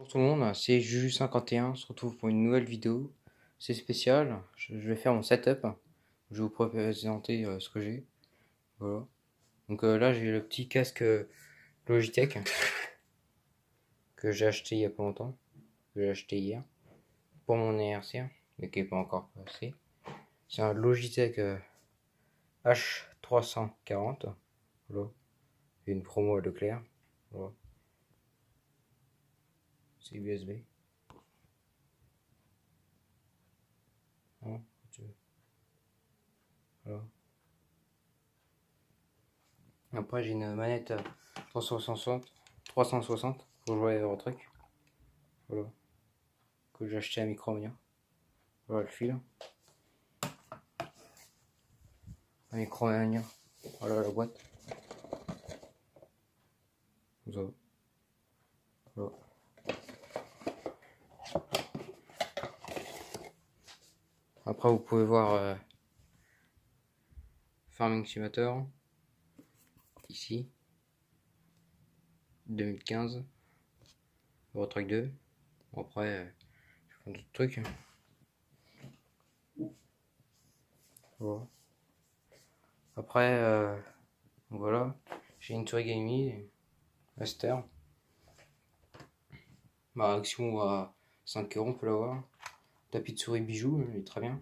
Bonjour tout le monde, c'est Juju51, on se retrouve pour une nouvelle vidéo. C'est spécial, je vais faire mon setup. Je vais vous présenter ce que j'ai. Voilà. Donc là j'ai le petit casque Logitech que j'ai acheté il y a pas longtemps. Que j'ai acheté hier pour mon anniversaire, mais qui n'est pas encore passé. C'est un Logitech H340. Voilà. Il y a une promo à Leclerc. Voilà. C'est USB. Hein, voilà. Après j'ai une manette 360 pour jouer au truc. Voilà. Que j'ai acheté à Micromania. Voilà le fil. À Micromania. Voilà la boîte. Voilà. Après vous pouvez voir Farming Simulator. Ici. 2015. Eurotruck 2. Bon, après, je fais d'autres trucs. Voilà. Après, voilà. J'ai une souris gaming. Aster. Ma action à 5 euros, on peut l'avoir. Tapis de souris bijou, il est très bien.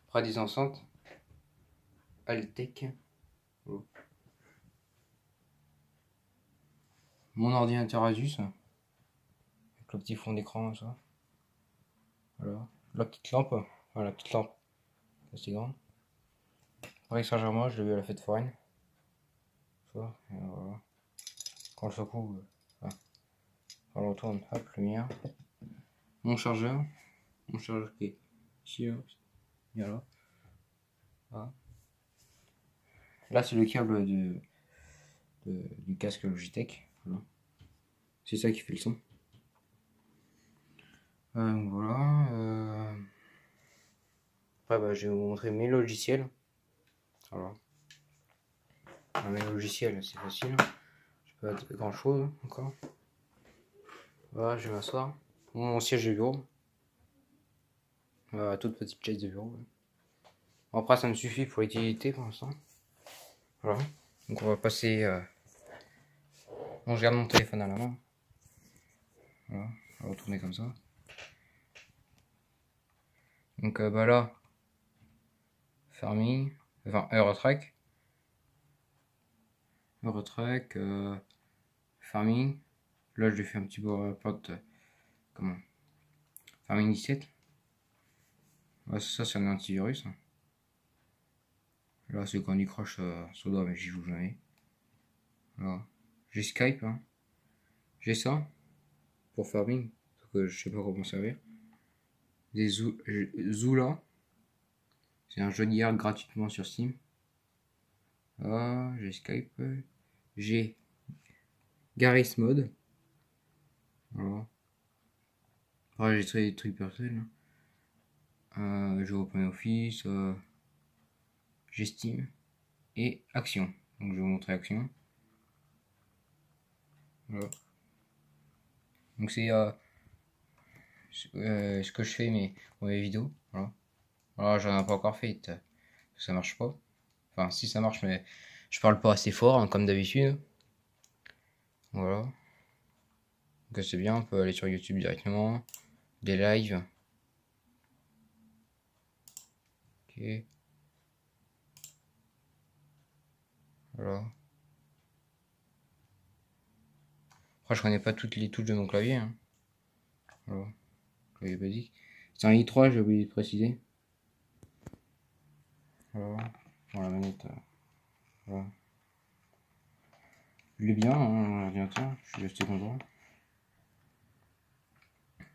Après des enceintes. Altec. Voilà. Mon ordinateur Asus. Avec le petit fond d'écran, ça. Voilà. La petite lampe. Enfin, la petite lampe. C'est grand. Paris Saint-Germain, je l'ai vu à la fête foraine. Ça, et voilà. Quand le secoue, voilà. Quand on retourne, hop, lumière. Mon chargeur qui est ici, là. Il y a là. Voilà. Là, c'est le câble du casque Logitech. Voilà. C'est ça qui fait le son. Voilà. Après, bah, je vais vous montrer mes logiciels. Voilà. Mes logiciels, c'est facile. Je peux pas grand chose encore. Voilà, je vais m'asseoir. Mon siège de bureau. Toute petite chaise de bureau. Après, ça me suffit pour l'utilité pour l'instant. Voilà. Donc, on va passer. Bon, je garde mon téléphone à la main. Voilà. On va retourner comme ça. Donc, bah là. Farming. Enfin, Eurotruck. Farming. Là, je lui fais un petit peu plot. Comment Farming 17. Ouais, ça, c'est un antivirus. Là, c'est quand il croche sur le doigt, mais j'y joue jamais. Voilà. J'ai Skype. Hein. J'ai ça. Pour Farming. Parce que je sais pas comment servir. Des Zula. C'est un jeu d'hier gratuitement sur Steam. Ah, j'ai Skype. J'ai Garry's Mod. Voilà. Après, j'ai des trucs personnels. J'ai OpenOffice. J'ai Steam. Et Action. Donc, je vais vous montrer Action. Voilà. Donc, c'est ce que je fais mais pour mes vidéos. Voilà. Alors, j'en ai pas encore fait. Ça marche pas. Enfin, si ça marche, mais je parle pas assez fort, hein, comme d'habitude. Voilà. Donc c'est bien, on peut aller sur YouTube directement. Des lives. Ok. Voilà. Après, je connais pas toutes les touches de mon clavier. Hein. Voilà. Clavier basique. C'est un i3, j'ai oublié de préciser. Voilà. Bon, la manette. Voilà. Il est bien, hein, l'ordinateur. Je suis resté content.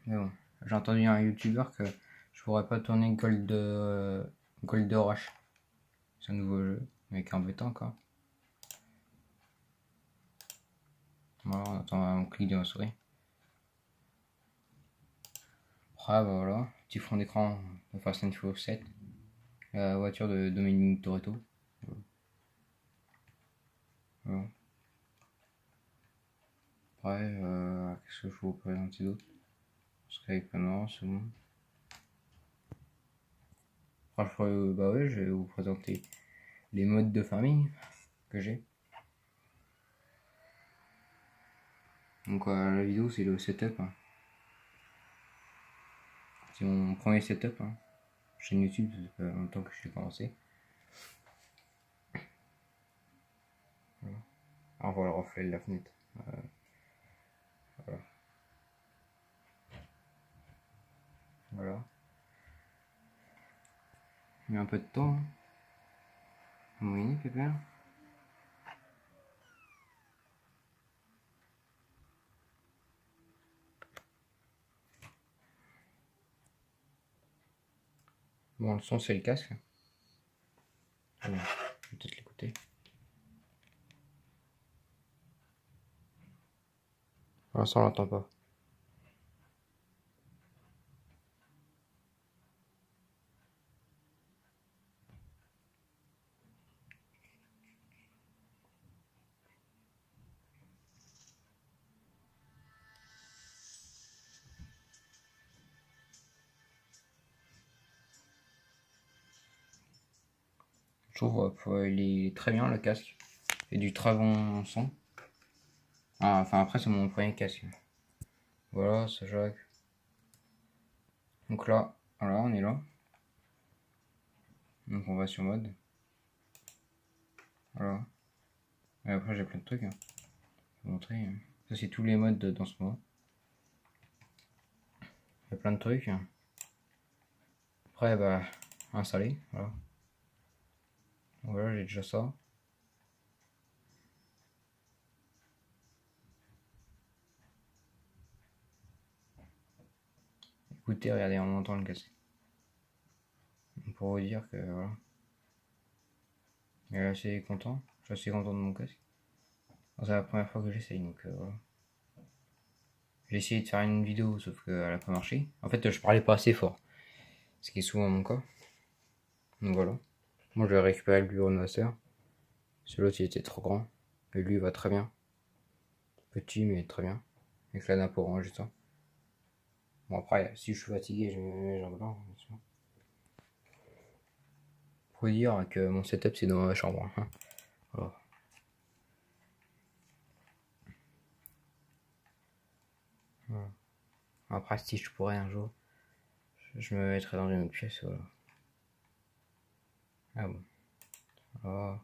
Mais bon, j'ai entendu un youtubeur que je pourrais pas tourner Gold Rush. C'est un nouveau jeu, avec un embêtant quoi. Voilà, on attend un clic de ma souris. Après, bah, voilà, petit fond d'écran de Fast and Furious 7. La voiture de Dominique Toretto. Voilà. Après, qu'est-ce que je peux vous présenter d'autre? Parce qu'avec maintenant, c'est bon. Franchement, bah ouais, je vais vous présenter les modes de famille que j'ai. Donc la vidéo, c'est le setup, hein. C'est mon premier setup, hein. Chaîne YouTube, ça fait pas longtemps que je l'ai commencé. Voilà. On voit le reflet de la fenêtre. Voilà. Voilà. Il y a un peu de temps, hein. Oui, pépère. Bon, le son, c'est le casque. Bon, je vais peut-être l'écouter. Pour l'instant, on l'entend pas. Je trouve il est très bien le casque. Et du très bon son. Ah, enfin après c'est mon premier casque. Voilà, ça jack. Donc là, voilà, on est là. Donc on va sur mode. Voilà. Et après j'ai plein de trucs, hein. Je vais vous montrer, hein. Ça c'est tous les modes dans ce mode. Il y a plein de trucs, hein. Après bah installer, voilà. Voilà, j'ai déjà ça. Écoutez, regardez, on entend le casque. Pour vous dire que voilà. Et là, je suis content. Je suis content de mon casque. C'est la première fois que j'essaye, donc voilà. J'ai essayé de faire une vidéo, sauf qu'elle a pas marché. En fait, je parlais pas assez fort. Ce qui est souvent mon cas. Donc voilà. Moi, je vais récupérer le bureau de ma soeur. Celui-là, il était trop grand. Et lui, il va très bien. Petit, mais très bien. Avec la nappe orange et ça. Bon, après, si je suis fatigué, je mets mes jambes là. Faut dire que mon setup, c'est dans ma chambre, hein. Voilà. Voilà. Après, si je pourrais un jour, je me mettrais dans une autre pièce. Voilà. Ah bon. Voilà.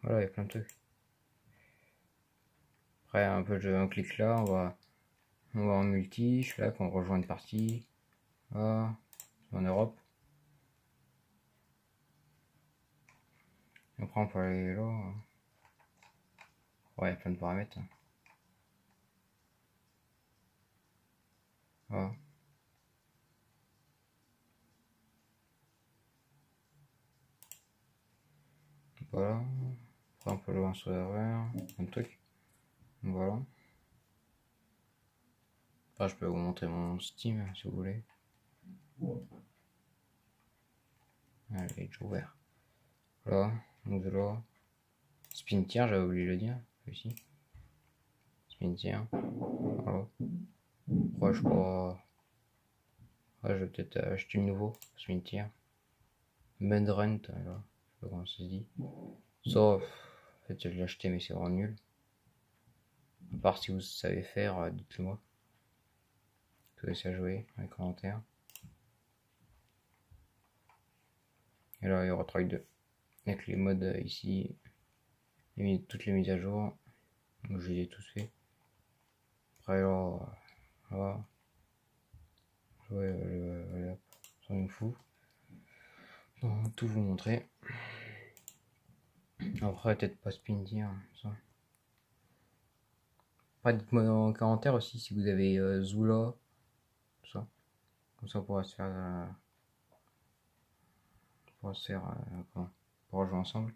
Voilà, il y a plein de trucs. Après, un peu de un clic là, on va en multi. Je suis là, qu'on rejoint une partie. Voilà. En Europe. Après, on peut aller là. Ouais, il y a plein de paramètres. Voilà. Voilà. Après, on peut le voir sur l'erreur. Un truc. Voilà. Après, je peux vous montrer mon Steam si vous voulez. Allez, il est déjà ouvert. Voilà. Donc de là. Spin tier, j'avais oublié de le dire. Ici. Spin tier. Voilà. Après, je crois. Ouais, je vais peut-être acheter le nouveau. Spin tier. Mudrent, là. Je sais pas comment ça se dit. Sauf. En fait, je l'ai acheté, mais c'est vraiment nul. À part si vous savez faire, dites-le moi. Je vous laisse à jouer dans les commentaires. Et là, il y aura Troy 2. Avec les modes ici. Toutes les mises à jour. Donc, je les ai tous fait. Après, là, voilà. Ouais, ça me fout. Donc, tout vous montrer. Après, peut-être pas spin dire ça. Après, dites-moi dans les commentaires aussi si vous avez Zula. Tout ça. Comme ça, on pourra se faire. On pourra se faire. Comment on pourra jouer ensemble.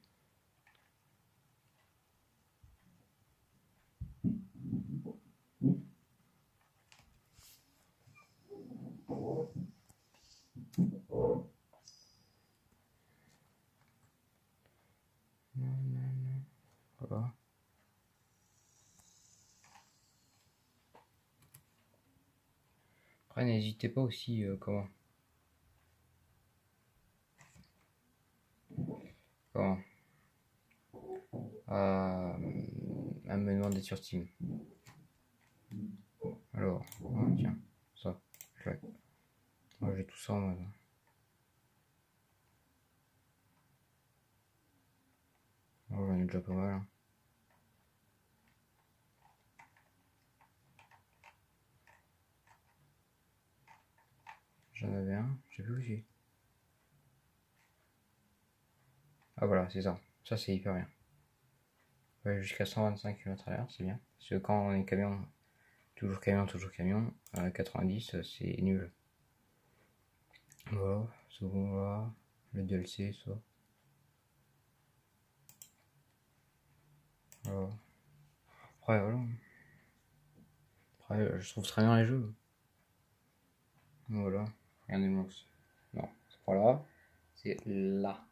Voilà. Après, n'hésitez pas aussi, comment à, me demander sur Steam. Alors, tiens, ça, ouais. Moi j'ai tout ça en mode. Oh, j'en ai déjà pas mal. Hein. J'en avais un, je sais plus où c'est. Ah voilà, c'est ça. Ça c'est hyper bien. Ouais, jusqu'à 125 km/h, c'est bien. Parce que quand on est camion, toujours camion, 90 c'est nul. Voilà, second voilà, le DLC, ça. Voilà. Après, voilà. Après, je trouve très bien les jeux. Voilà. Regardez-moi. Non, c'est pas là. C'est là.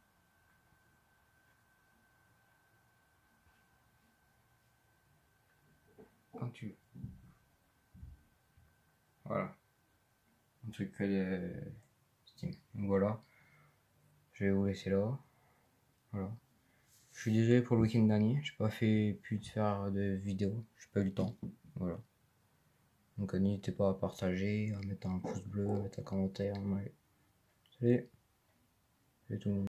Quand tu. Voilà. Un truc Steam. Donc voilà. Je vais vous laisser là. Voilà. Je suis désolé pour le week-end dernier. J'ai pas pu de faire de vidéo. J'ai pas eu le temps. Voilà. Donc n'hésitez pas à partager, à mettre un pouce bleu, à mettre un commentaire. Ouais. Salut. Salut tout le monde.